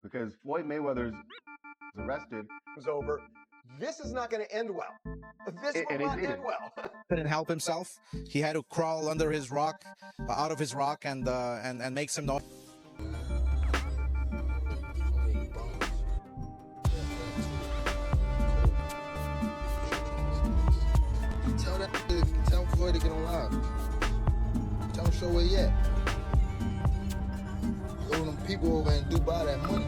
because Floyd Mayweather's arrested. Was over. This is not going to end well. This will not end well. Couldn't help himself. He had to crawl under his rock, out of his rock, and make some noise. Tell Floyd to get on live. Tell him show where he at. Throw them people over in Dubai that money.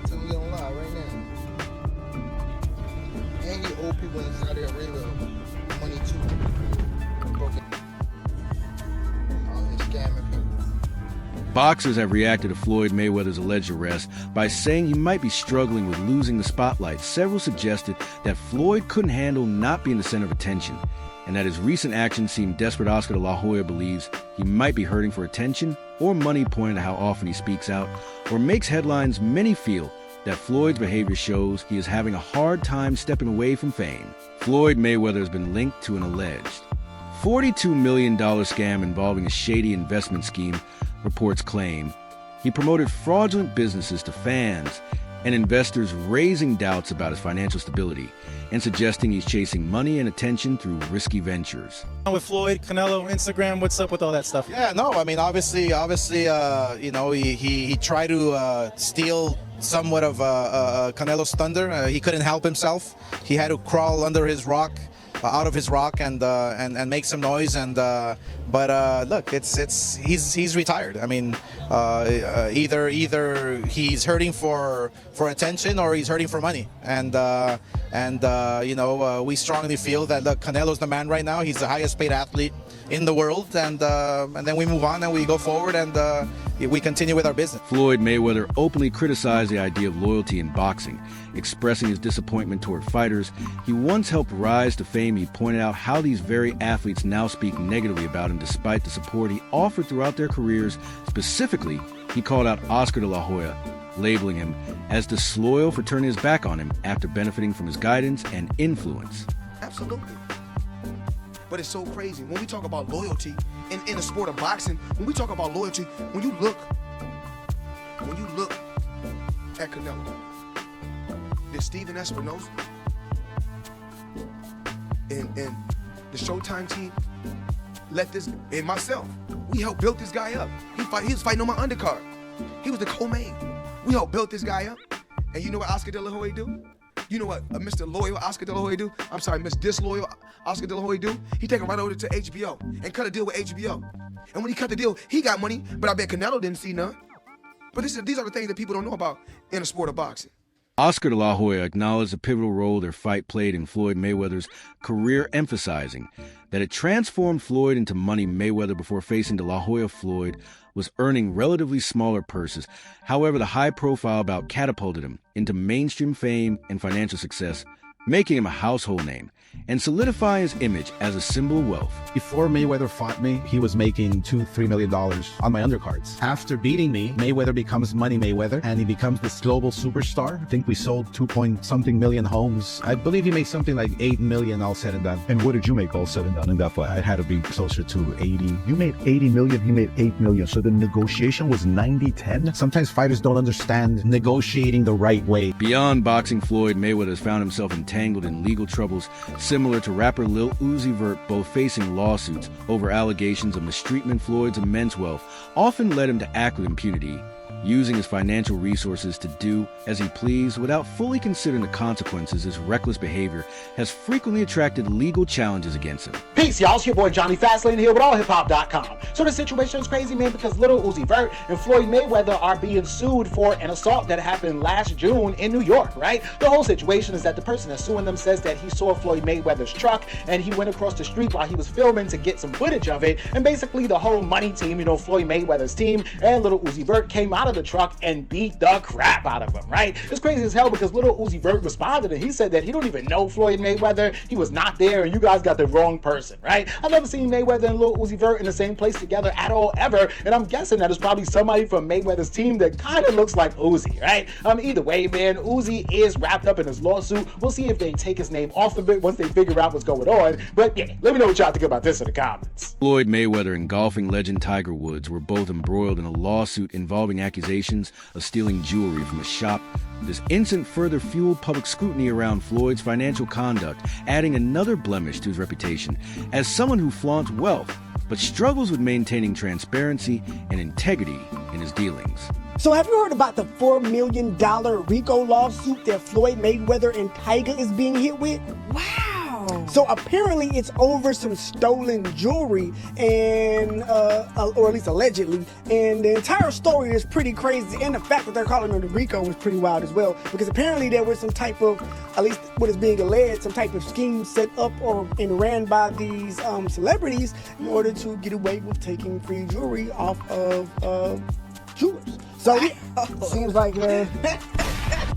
Tell him to get on live right now. And he owe people in Saudi Arabia money too. Broken. Out here scamming people. Boxers have reacted to Floyd Mayweather's alleged arrest by saying he might be struggling with losing the spotlight. Several suggested that Floyd couldn't handle not being the center of attention, and that his recent actions seem desperate. Oscar de la Hoya believes he might be hurting for attention or money, pointing to how often he speaks out or makes headlines. Many feel that Floyd's behavior shows he is having a hard time stepping away from fame. Floyd Mayweather has been linked to an alleged $42 million scam involving a shady investment scheme, reports claim. He promoted fraudulent businesses to fans and investors, raising doubts about his financial stability and suggesting he's chasing money and attention through risky ventures. With Floyd, Canelo, Instagram, what's up with all that stuff? Yeah, no, I mean, obviously, you know, he tried to steal somewhat of Canelo's thunder. He couldn't help himself. He had to crawl under his rock, out of his rock, and make some noise. But look, he's retired. I mean, either he's hurting for attention or he's hurting for money. And you know, we strongly feel that, look, Canelo's the man right now. He's the highest paid athlete in the world, and then we move on and we go forward and we continue with our business. Floyd Mayweather openly criticized the idea of loyalty in boxing, expressing his disappointment toward fighters he once helped rise to fame. He pointed out how these very athletes now speak negatively about him despite the support he offered throughout their careers. Specifically, he called out Oscar de la Hoya, labeling him as disloyal for turning his back on him after benefiting from his guidance and influence. Absolutely. But it's so crazy. When we talk about loyalty in the sport of boxing, when we talk about loyalty, when you look at Canelo, there's Steven Espinosa and the Showtime team let this, and myself, we helped build this guy up. He was fighting on my undercard. He was the co-main. We helped build this guy up. And you know what Oscar de la Hoya do? You know what Mr. Loyal Oscar de la Hoya do? I'm sorry, Miss Disloyal Oscar de la Hoya do? He take him right over to HBO and cut a deal with HBO. And when he cut the deal, he got money, but I bet Canelo didn't see none. But these are the things that people don't know about in the sport of boxing. Oscar de la Hoya acknowledged the pivotal role their fight played in Floyd Mayweather's career, emphasizing that it transformed Floyd into money. Mayweather, before facing de la Hoya, Floyd was earning relatively smaller purses. However, the high-profile bout catapulted him into mainstream fame and financial success, making him a household name and solidify his image as a symbol of wealth. Before Mayweather fought me, he was making $2-3 million on my undercards. After beating me, Mayweather becomes Money Mayweather, and he becomes this global superstar. I think we sold 2-point-something million homes. I believe he made something like 8 million all said and done. And what did you make all said and done in that fight? I had to be closer to 80. You made 80 million, he made 8 million. So the negotiation was 90-10? Sometimes fighters don't understand negotiating the right way. Beyond boxing, Floyd Mayweather has found himself entangled in legal troubles similar to rapper Lil Uzi Vert, both facing lawsuits over allegations of mistreatment. Floyd's immense wealth often led him to act with impunity, using his financial resources to do as he pleased without fully considering the consequences. His reckless behavior has frequently attracted legal challenges against him. Peace, y'all. It's your boy Johnny Fastlane here with allhiphop.com. So the situation is crazy, man, because Lil Uzi Vert and Floyd Mayweather are being sued for an assault that happened last June in New York, right? The whole situation is that the person that's suing them says that he saw Floyd Mayweather's truck and he went across the street while he was filming to get some footage of it. And basically the whole money team, you know, Floyd Mayweather's team and Lil Uzi Vert came out of the truck and beat the crap out of him, right? It's crazy as hell because Lil Uzi Vert responded and he said that he don't even know Floyd Mayweather. He was not there and you guys got the wrong person, right? I've never seen Mayweather and Lil Uzi Vert in the same place together at all ever, and I'm guessing that it's probably somebody from Mayweather's team that kind of looks like Uzi, right? Either way, man, Uzi is wrapped up in his lawsuit. We'll see if they take his name off of it once they figure out what's going on. But yeah, let me know what y'all think about this in the comments. Floyd Mayweather and golfing legend Tiger Woods were both embroiled in a lawsuit involving accusations of stealing jewelry from a shop. This incident further fueled public scrutiny around Floyd's financial conduct, adding another blemish to his reputation as someone who flaunts wealth but struggles with maintaining transparency and integrity in his dealings. So have you heard about the $4 million RICO lawsuit that Floyd Mayweather and Tiger is being hit with? Wow. So apparently it's over some stolen jewelry and, or at least allegedly, and the entire story is pretty crazy, and the fact that they're calling it the RICO was pretty wild as well, because apparently there was some type of, at least what is being alleged, some type of scheme set up and ran by these celebrities in order to get away with taking free jewelry off of jewelers. So seems like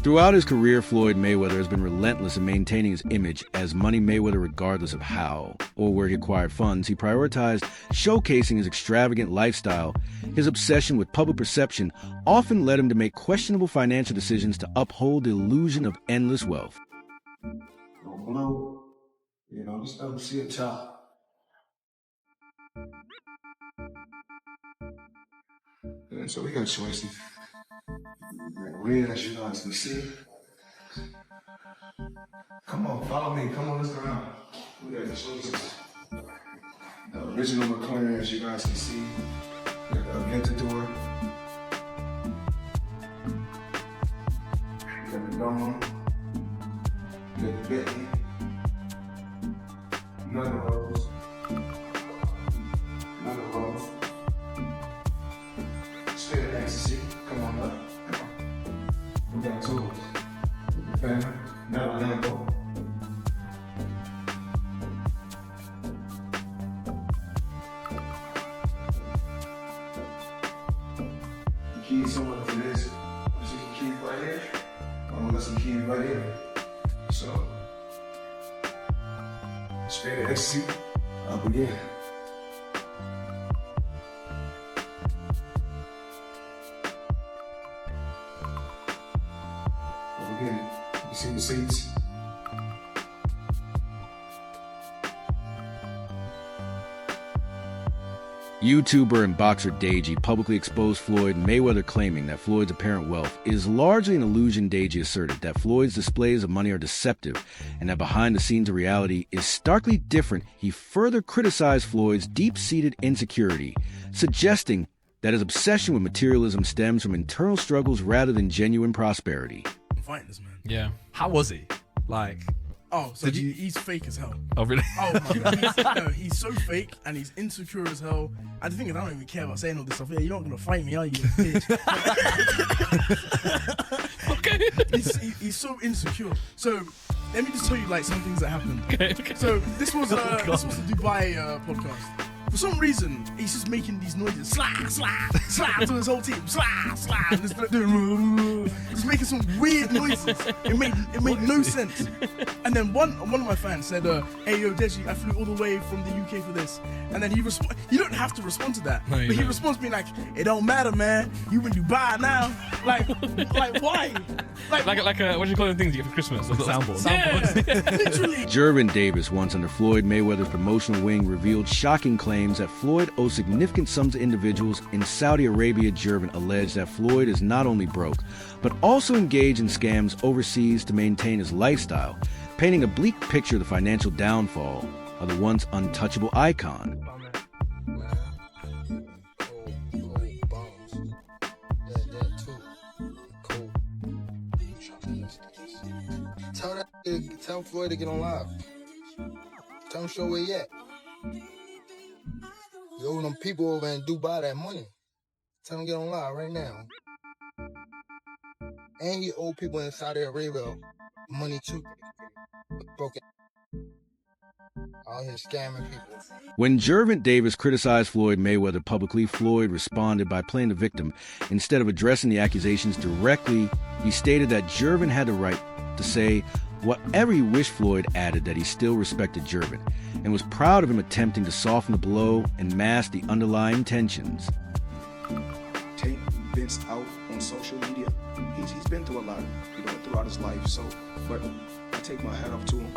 Throughout his career, Floyd Mayweather has been relentless in maintaining his image as Money Mayweather regardless of how or where he acquired funds. He prioritized showcasing his extravagant lifestyle. His obsession with public perception often led him to make questionable financial decisions to uphold the illusion of endless wealth. Blue, just let them see a top. And so we got choices. Red, as you guys can see. Come on, follow me. Come on, let's go around. We got the choices. The original McLaren, as you guys can see. We got the Aventador. We got the Dawn. We got the Bentley. None of those. None of those. Straight at ecstasy. Come on up. We got tools. Family. Not a Lambo. The keys somewhere for this. See some keys right here. We got some keys right here. So, straight at ecstasy. Up again. Again, you see the seats. YouTuber and boxer Deji publicly exposed Floyd, Mayweather claiming that Floyd's apparent wealth is largely an illusion. Deji asserted that Floyd's displays of money are deceptive and that behind the scenes of reality is starkly different. He further criticized Floyd's deep-seated insecurity, suggesting that his obsession with materialism stems from internal struggles rather than genuine prosperity. I'm fighting this man. Yeah. How was he? Like, oh, so he's fake as hell. Oh, really? Oh, my God. He's so fake and he's insecure as hell. And the thing is, I don't even care about saying all this stuff. Yeah, you're not going to fight me, are you, bitch? Okay. He's so insecure. So, let me just tell you, like, some things that happened. Okay. So, this was the Dubai podcast. For some reason, he's just making these noises, slap, slap, slap to his whole team, slap, slap, and just making some weird noises. It made no sense. And then one of my fans said, "Hey yo, Deji, I flew all the way from the UK for this." And then he you don't have to respond to that, but he responds to me like, "It don't matter, man. You in Dubai now." Like why? Like what do you call them things you get for Christmas? Soundboard. Yeah, literally. Gervin Davis, once under Floyd Mayweather's promotional wing, revealed shocking claims that Floyd owes significant sums to individuals in Saudi Arabia. Gervin alleged that Floyd is not only broke, but also engaged in scams overseas to maintain his lifestyle, painting a bleak picture of the financial downfall of the once untouchable icon. Tell Floyd to get on live. Tell him show where he at. You owe them people over in Dubai that money. Tell him get on live right now. And you owe people in Saudi Arabia money too. Broken. Out here scamming people. When Gervin Davis criticized Floyd Mayweather publicly, Floyd responded by playing the victim. Instead of addressing the accusations directly, he stated that Gervin had the right to say whatever he wished. Floyd added that he still respected Gervin and was proud of him attempting to soften the blow and mask the underlying tensions. Take Vince out on social media. He's been through a lot, throughout his life. So, but I take my hat off to him.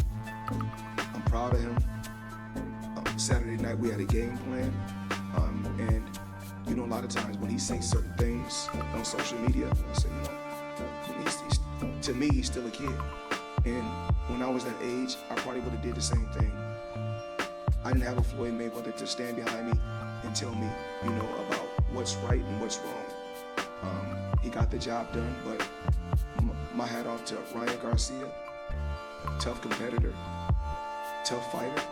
I'm proud of him. Saturday night we had a game plan, and You know, a lot of times when he says certain things on social media, I say, you know, to me, he's still a kid. And when I was that age, I probably would have did the same thing. I didn't have a Floyd Mayweather to stand behind me and tell me, you know, about what's right and what's wrong. He got the job done, but my hat off to Ryan Garcia, tough competitor, tough fighter,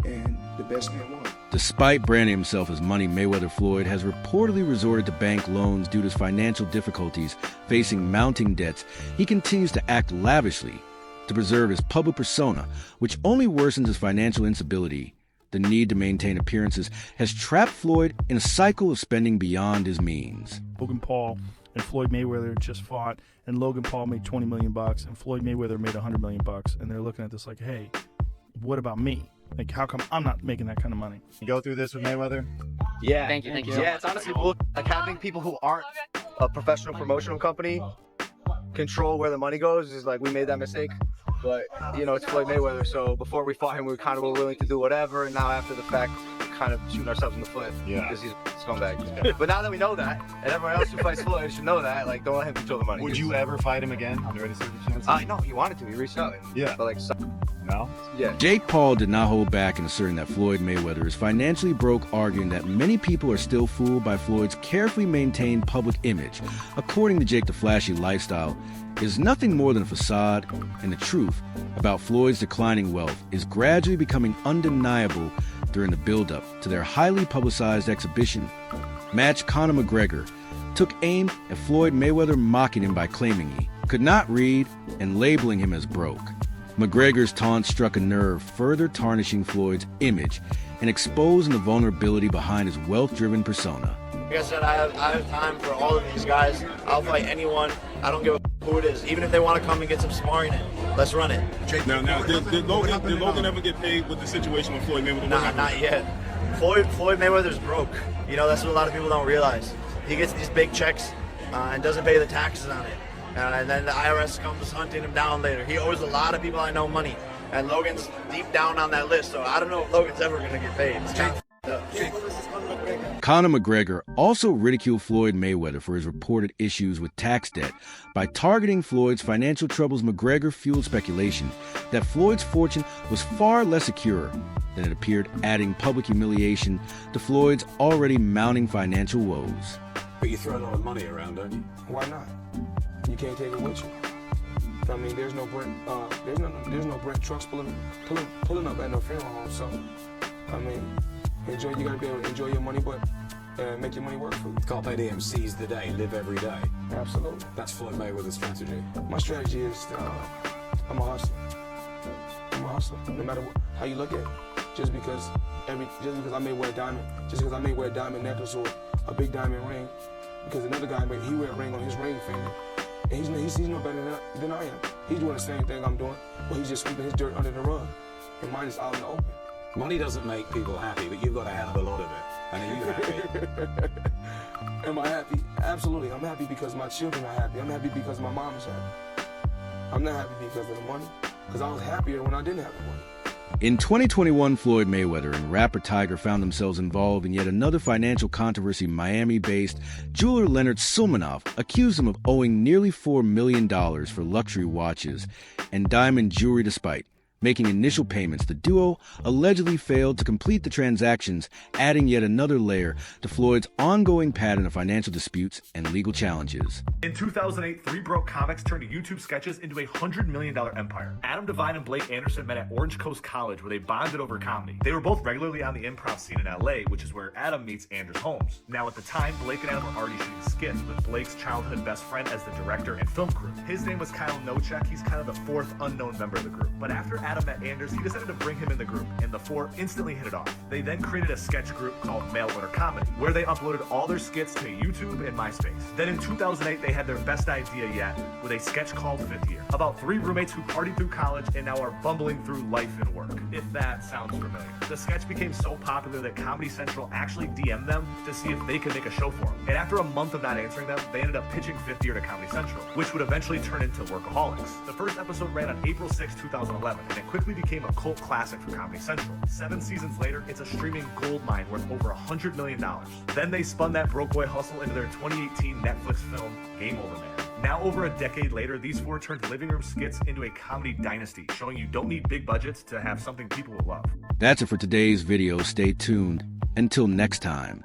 and the best man won. Despite branding himself as Money Mayweather, Floyd has reportedly resorted to bank loans due to his financial difficulties, facing mounting debts. He continues to act lavishly to preserve his public persona, which only worsens his financial instability. The need to maintain appearances has trapped Floyd in a cycle of spending beyond his means. Logan Paul and Floyd Mayweather just fought, and Logan Paul made $20 million, and Floyd Mayweather made $100 million, and they're looking at this like, hey, what about me? Like, how come I'm not making that kind of money? You go through this with Mayweather? Yeah. Thank you. Yeah, it's honestly bull. Like having people who aren't a professional promotional company control where the money goes is like, we made that mistake. But, you know, it's Floyd Mayweather, so before we fought him, we kind of were willing to do whatever, and now after the fact, kind of shooting ourselves in the foot. Yeah. Because he's a scumbag. But now that we know that, and everyone else who fights Floyd should know that, like, don't let him control the money. Would you ever fight him again under any circumstances? No, he wanted to. He reached out. Yeah. But, like, no? Yeah. Jake Paul did not hold back in asserting that Floyd Mayweather is financially broke, arguing that many people are still fooled by Floyd's carefully maintained public image. According to Jake, the flashy lifestyle is nothing more than a facade, and the truth about Floyd's declining wealth is gradually becoming undeniable during the build-up to their highly publicized exhibition. Match Conor McGregor took aim at Floyd Mayweather, mocking him by claiming he could not read and labeling him as broke. McGregor's taunt struck a nerve, further tarnishing Floyd's image and exposing the vulnerability behind his wealth-driven persona. Like I said, I have time for all of these guys. I'll fight anyone. I don't give a who it is. Even if they want to come and get some sparring in, let's run it. Now, did Logan ever get paid with the situation with Floyd Mayweather? Nah, not yet. Floyd Mayweather's broke. You know, that's what a lot of people don't realize. He gets these big checks and doesn't pay the taxes on it. And then the IRS comes hunting him down later. He owes a lot of people I know money. And Logan's deep down on that list, so I don't know if Logan's ever going to get paid. It's kind of Conor McGregor also ridiculed Floyd Mayweather for his reported issues with tax debt. By targeting Floyd's financial troubles, McGregor fueled speculation that Floyd's fortune was far less secure than it appeared, adding public humiliation to Floyd's already mounting financial woes. But you throw a lot of money around, don't you? Why not? You can't take it with you. I mean, there's no Brent trucks pulling up at no funeral home. So, I mean, you gotta be able to enjoy your money, but make your money work for you. Carpe diem, seize the day, live every day. Absolutely. That's Floyd Mayweather's strategy. My strategy is I'm a hustler. I'm a hustler. No matter how you look at it, just because I may wear a diamond, just because I may wear a diamond necklace or a big diamond ring, because another guy he wear a ring on his ring finger. And he's no better than I am. He's doing the same thing I'm doing, but he's just sweeping his dirt under the rug. And mine is out in the open. Money doesn't make people happy, but you've got a hell of a lot of it. And are you happy? Am I happy? Absolutely. I'm happy because my children are happy. I'm happy because my mom is happy. I'm not happy because of the money, because I was happier when I didn't have the money. In 2021, Floyd Mayweather and rapper Tiger found themselves involved in yet another financial controversy. Miami-based jeweler Leonard Sulmanov accused him of owing nearly $4 million for luxury watches and diamond jewelry. Despite making initial payments, the duo allegedly failed to complete the transactions, adding yet another layer to Floyd's ongoing pattern of financial disputes and legal challenges. In 2008, three broke comics turned YouTube sketches into a $100 million empire. Adam Devine and Blake Anderson met at Orange Coast College, where they bonded over comedy. They were both regularly on the improv scene in LA, which is where Adam meets Anders Holmes. Now, at the time, Blake and Adam were already shooting skits with Blake's childhood best friend as the director and film crew. His name was Kyle Nochek. He's kind of the fourth unknown member of the group. But after Adam met Anders, he decided to bring him in the group, and the four instantly hit it off. They then created a sketch group called Mail Order Comedy, where they uploaded all their skits to YouTube and MySpace. Then in 2008, they had their best idea yet with a sketch called Fifth Year, about three roommates who partied through college and now are bumbling through life and work, if that sounds familiar. The sketch became so popular that Comedy Central actually DM'd them to see if they could make a show for them. And after a month of not answering them, they ended up pitching Fifth Year to Comedy Central, which would eventually turn into Workaholics. The first episode ran on April 6, 2011, and it quickly became a cult classic for Comedy Central. 7 seasons later, it's a streaming gold mine worth over $100 million. Then they spun that broke boy hustle into their 2018 Netflix film, Game Over Man. Now, over a decade later, these four turned living room skits into a comedy dynasty, showing you don't need big budgets to have something people will love. That's it for today's video. Stay tuned. Until next time.